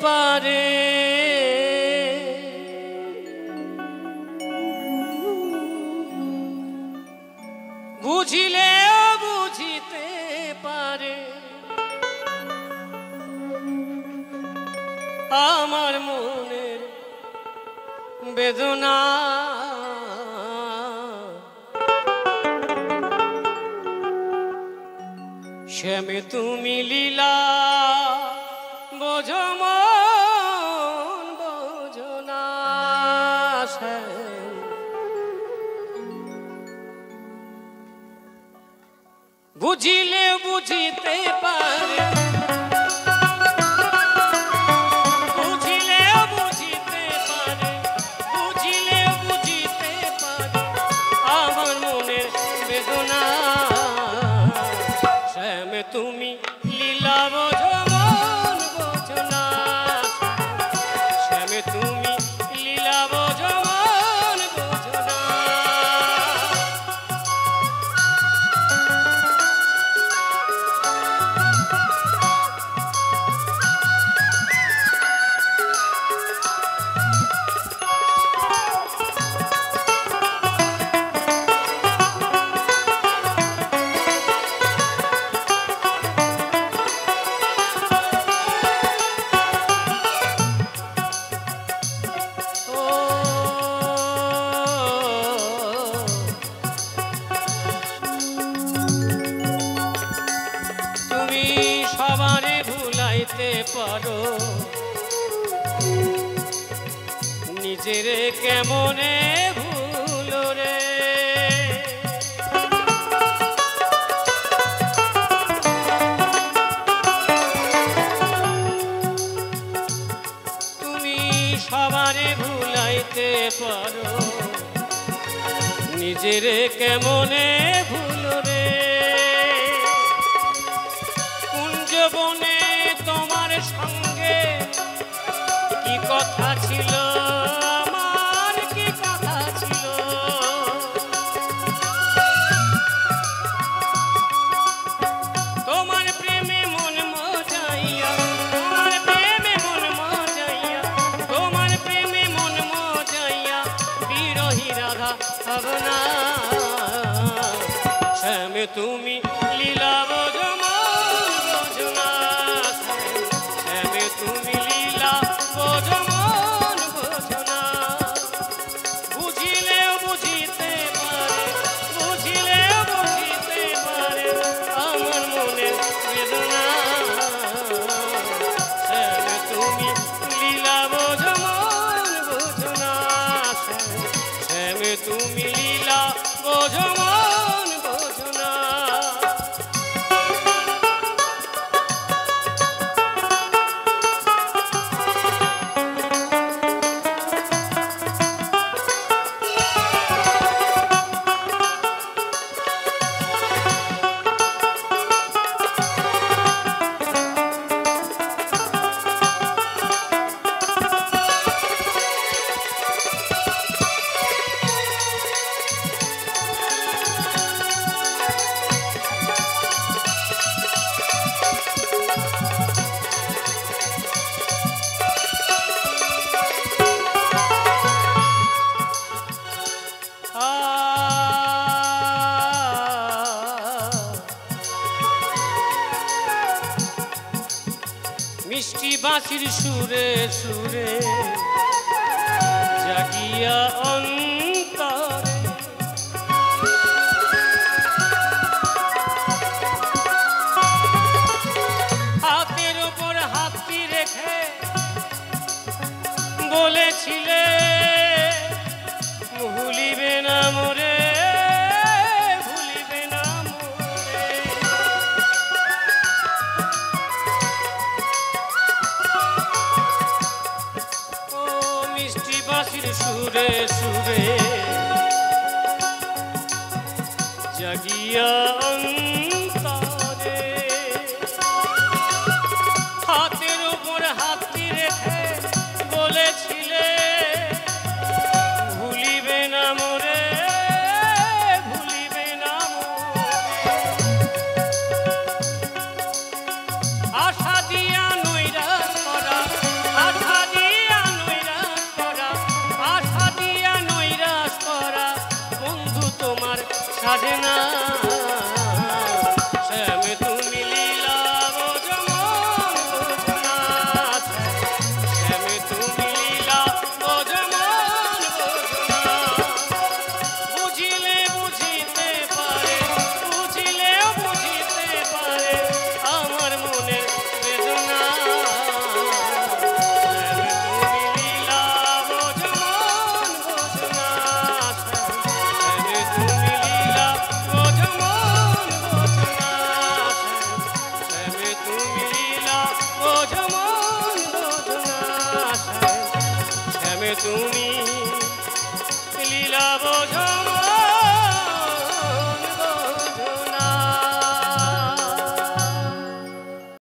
পারে বুঝিলেও বুঝিতে পারে আমার মনের বেদনা শ্যামে তুমি লীলা বোঝো মন বোঝো না বুঝিলে বুঝিতে পারে তুমি লীলা বোঝো মন বোঝো না শ্যামে তুমি লীলা বোঝো মন বোঝো না সবারে ভুলাইতে পারো নিজেরে কেমনে ভুলো রে তুমি সবারে ভুলাইতে পারো নিজেরে কেমনে ভুলো রে বনে তোমার সঙ্গে কি কথা ছিল আমার কি কথা ছিল তোমার প্রেমে মন মজাইয়া তোমার প্রেমে মন মজাইয়া তোমার প্রেমে মন মজাইয়া বিরহী রাধা ভাবনা শ্যামে তুমি লীলা বোঝো তুমি লীলা বোঝো মন বোঝো না বুঝিলেও বুঝিতে পারে বুঝিলেও বুঝিতে পারে আমার মনের বেদনা তুমি লীলা বোঝো মন বোঝো না শ্যামে তুমি লীলা বোঝো মন বোঝো না মিষ্টি বাঁশির সুরে সুরে জাগিয়া অন্তরে হাতের ওপর হাতটি রেখে বলেছিলে ভুলিবে না মোরে ভুলিবে না মোরে ও মিষ্টি বাঁশির সুরে সুরে জাগিয়া অন্তরে হাতের উপর হাতটি রেখে বলেছিলে ভুলিবে না মোরে ভুলিবে না মোরে আশা দিয়া নৈরাশ করা বোঝমন বোঝনা শ্যাম তুমি লীলা বোঝমন